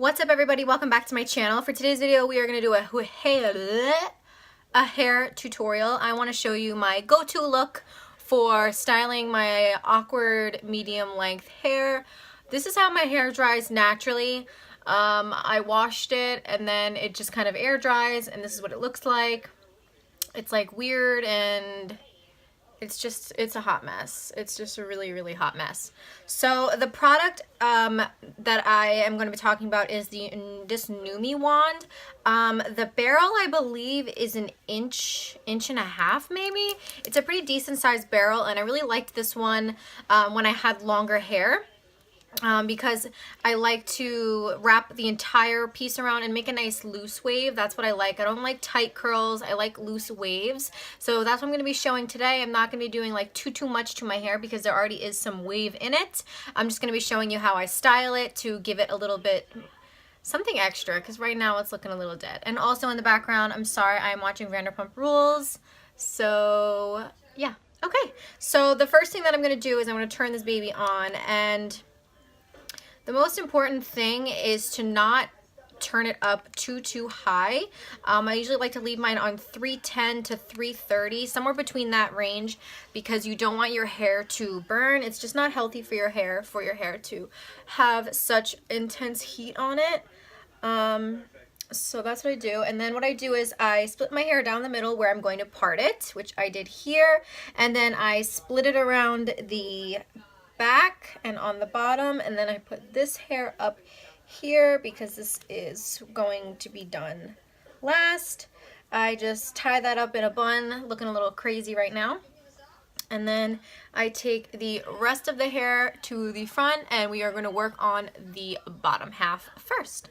What's up, everybody? Welcome back to my channel. For today's video, we are going to do a hair tutorial. I want to show you my go-to look for styling my awkward medium length hair. This is how my hair dries naturally. I washed it and then it just kind of air dries, and this is what it looks like. It's like weird, and it's a hot mess. It's just a really hot mess. So the product that I am going to be talking about is this Numi wand. The barrel, I believe, is an inch and a half maybe. It's a pretty decent sized barrel, and I really liked this one when I had longer hair. Because I like to wrap the entire piece around and make a nice loose wave. That's what I like. I don't like tight curls. I like loose waves. So that's what I'm going to be showing today. I'm not going to be doing like too much to my hair because there already is some wave in it. I'm just going to be showing you how I style it to give it a little bit something extra, because right now it's looking a little dead. And also in the background, I'm sorry, I'm watching Vanderpump Rules. So yeah. Okay. So the first thing that I'm going to do is I'm going to turn this baby on, and the most important thing is to not turn it up too high. I usually like to leave mine on 310 to 330, somewhere between that range, because you don't want your hair to burn. It's just not healthy for your hair to have such intense heat on it. So that's what I do. And then what I do is I split my hair down the middle where I'm going to part it, which I did here, and then I split it around the back and on the bottom, and then I put this hair up here because this is going to be done last. I just tie that up in a bun, looking a little crazy right now. And then I take the rest of the hair to the front, and we are going to work on the bottom half first.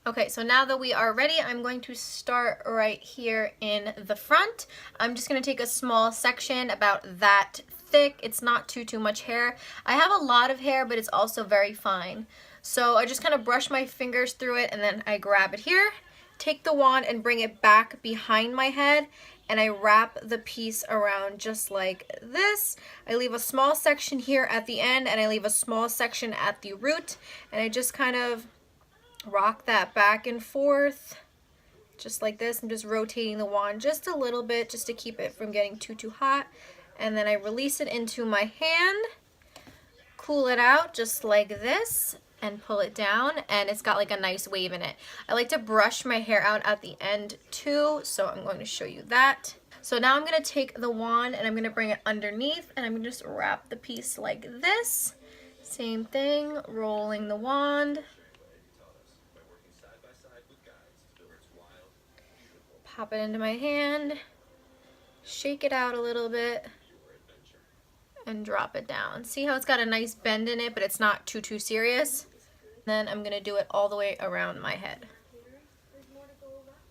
Okay, so now that we are ready, I'm going to start right here in the front. I'm just going to take a small section about that thick. It's not too much hair. I have a lot of hair, but it's also very fine. So I just kind of brush my fingers through it, and then I grab it here, take the wand and bring it back behind my head, and I wrap the piece around just like this. I leave a small section here at the end, and I leave a small section at the root, and I just kind of rock that back and forth just like this. I'm just rotating the wand just a little bit just to keep it from getting too hot. And then I release it into my hand, cool it out just like this, and pull it down, and it's got like a nice wave in it. I like to brush my hair out at the end too, so I'm going to show you that. So now I'm going to take the wand and I'm going to bring it underneath, and I'm going to just wrap the piece like this. Same thing, rolling the wand. Pop it into my hand, shake it out a little bit, and drop it down. See how it's got a nice bend in it, but it's not too serious? Then I'm going to do it all the way around my head.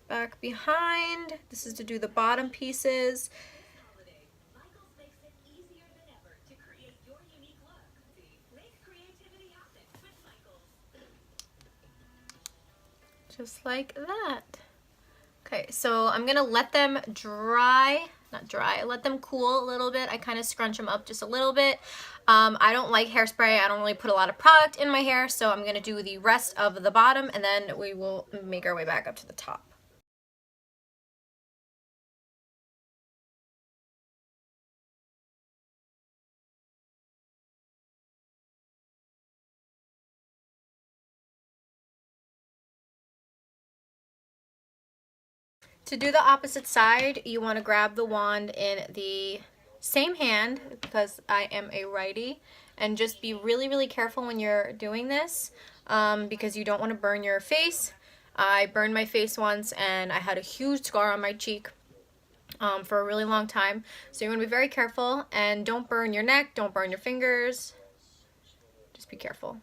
Back behind. This is to do the bottom pieces. Just like that. Okay, so I'm gonna let them dry, let them cool a little bit. I kind of scrunch them up just a little bit. I don't like hairspray. I don't really put a lot of product in my hair, so I'm gonna do the rest of the bottom, and then we will make our way back up to the top. To do the opposite side, you want to grab the wand in the same hand, because I am a righty, and just be really careful when you're doing this, because you don't want to burn your face. I burned my face once, and I had a huge scar on my cheek for a really long time. So you want to be very careful, and don't burn your neck, don't burn your fingers. Just be careful.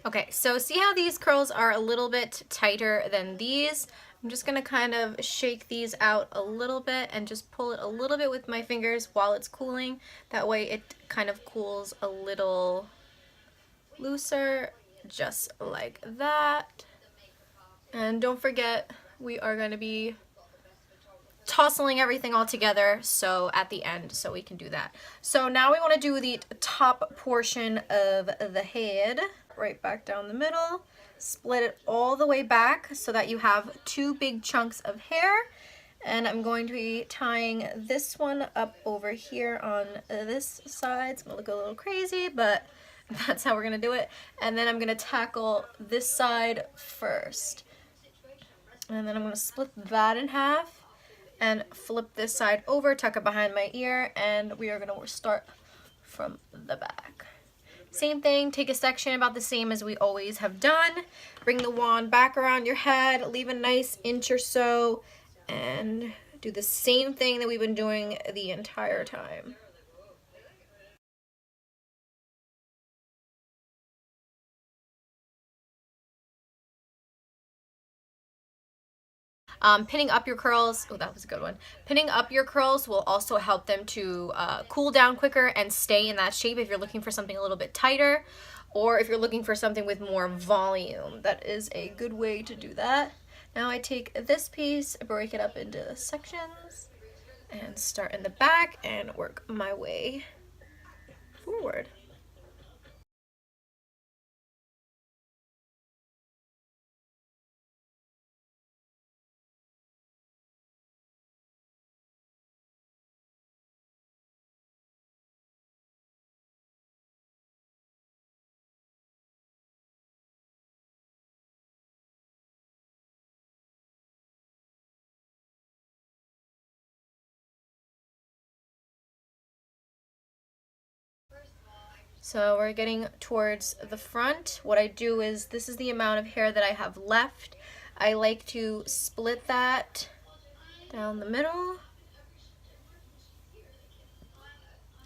Okay, so see how these curls are a little bit tighter than these? I'm just gonna kind of shake these out a little bit and just pull it a little bit with my fingers while it's cooling. That way it kind of cools a little looser, just like that. And don't forget, we are gonna be tousling everything all together so at the end, so we can do that. So now we want to do the top portion of the head, right back down the middle, split it all the way back so that you have two big chunks of hair. And I'm going to be tying this one up over here on this side. It's gonna look a little crazy, but that's how we're gonna do it. And then I'm gonna tackle this side first. And then I'm gonna split that in half and flip this side over, tuck it behind my ear, and we are gonna start from the back. Same thing, take a section about the same as we always have done. Bring the wand back around your head, leave a nice inch or so, and do the same thing that we've been doing the entire time. Pinning up your curls, oh, that was a good one. Pinning up your curls will also help them to cool down quicker and stay in that shape if you're looking for something a little bit tighter, or if you're looking for something with more volume. That is a good way to do that. Now I take this piece, break it up into sections, and start in the back and work my way forward. So we're getting towards the front. What I do is, this is the amount of hair that I have left. I like to split that down the middle.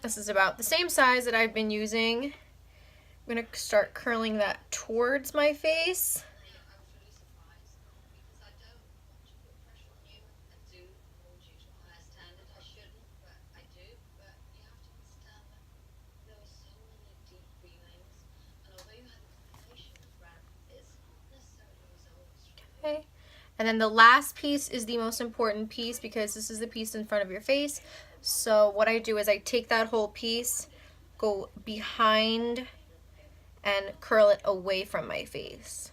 This is about the same size that I've been using. I'm gonna start curling that towards my face. Okay. And then the last piece is the most important piece because this is the piece in front of your face. So what I do is I take that whole piece, go behind, and curl it away from my face.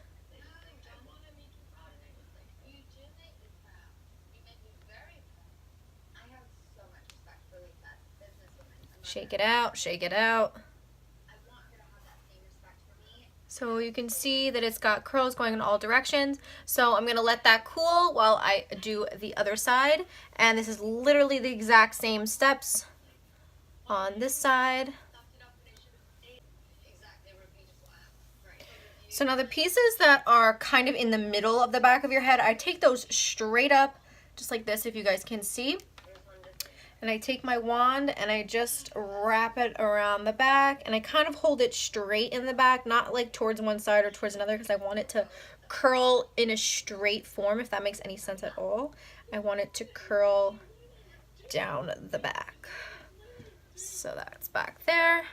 Shake it out, shake it out. So you can see that it's got curls going in all directions. So I'm gonna let that cool while I do the other side. And this is literally the exact same steps on this side. So now the pieces that are kind of in the middle of the back of your head, I take those straight up, just like this, if you guys can see. And I take my wand and I just wrap it around the back, and I kind of hold it straight in the back, not like towards one side or towards another, because I want it to curl in a straight form, if that makes any sense at all. I want it to curl down the back. So that's back there.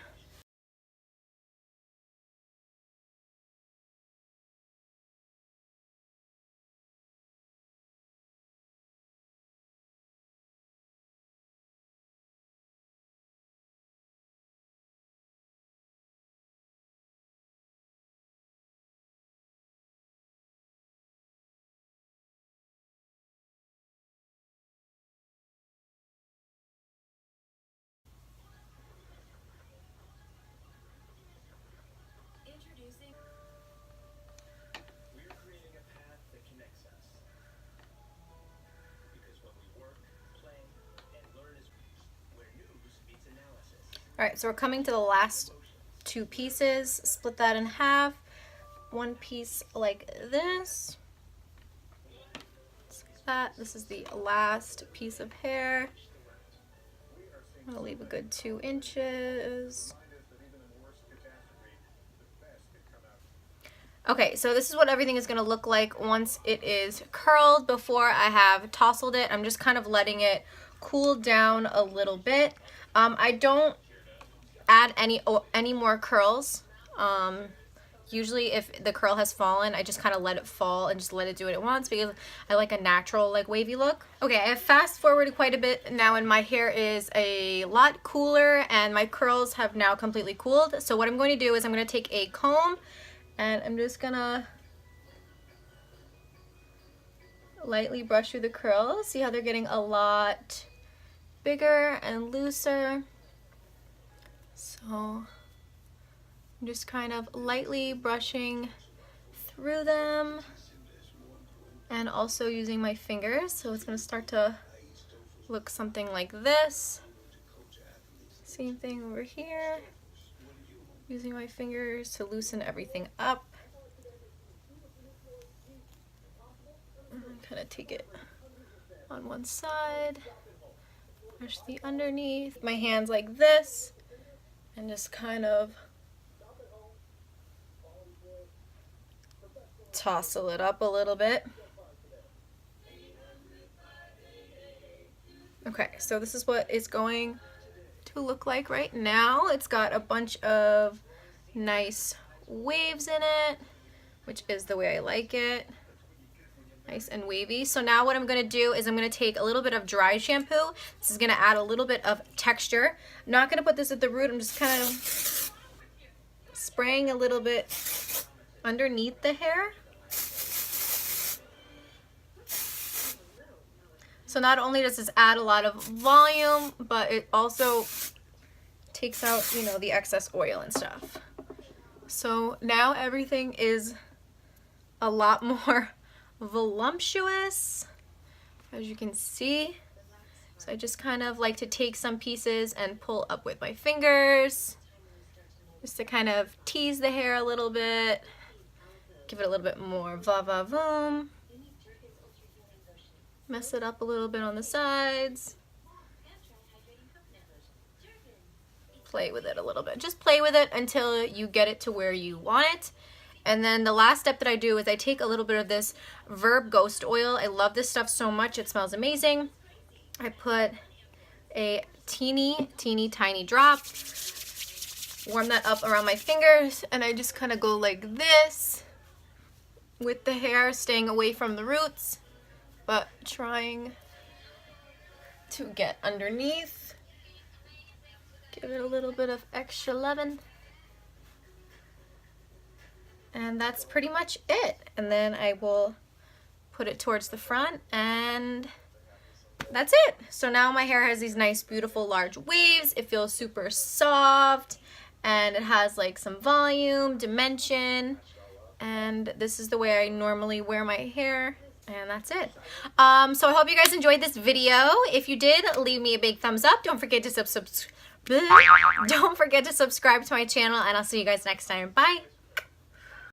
All right, so we're coming to the last two pieces. Split that in half. One piece like this. That. This is the last piece of hair. I'm gonna leave a good 2 inches. Okay, so this is what everything is going to look like once it is curled. Before I have tousled it, I'm just kind of letting it cool down a little bit. I don't add any more curls. Usually if the curl has fallen, I just kind of let it fall and just let it do what it wants because I like a natural, like, wavy look. Okay, I have fast forwarded quite a bit now and my hair is a lot cooler and my curls have now completely cooled. So what I'm going to do is I'm going to take a comb and I'm just gonna lightly brush through the curls. See how they're getting a lot bigger and looser. So I'm just kind of lightly brushing through them and also using my fingers. So it's gonna start to look something like this. Same thing over here. Using my fingers to loosen everything up. Kind of take it on one side, brush the underneath, my hands like this, and just kind of tousle it up a little bit. Okay, so this is what it's going to look like right now. It's got a bunch of nice waves in it, which is the way I like it. Nice and wavy. So now what I'm going to do is I'm going to take a little bit of dry shampoo. This is going to add a little bit of texture. I'm not going to put this at the root. I'm just kind of spraying a little bit underneath the hair. So not only does this add a lot of volume, but it also takes out, you know, the excess oil and stuff. So now everything is a lot more voluptuous, as you can see. So I just kind of like to take some pieces and pull up with my fingers, just to kind of tease the hair a little bit, give it a little bit more va-va-voom. Mess it up a little bit on the sides. Play with it a little bit. Just play with it until you get it to where you want it. And then the last step that I do is I take a little bit of this Verb Ghost Oil. I love this stuff so much. It smells amazing. I put a teeny tiny drop. Warm that up around my fingers. And I just kind of go like this with the hair, staying away from the roots, but trying to get underneath. Give it a little bit of extra loving. And that's pretty much it. And then I will put it towards the front and that's it. So now my hair has these nice, beautiful, large waves. It feels super soft and it has like some volume, dimension. And this is the way I normally wear my hair. And that's it. So I hope you guys enjoyed this video. If you did, leave me a big thumbs up. Don't forget to subscribe to my channel and I'll see you guys next time. Bye.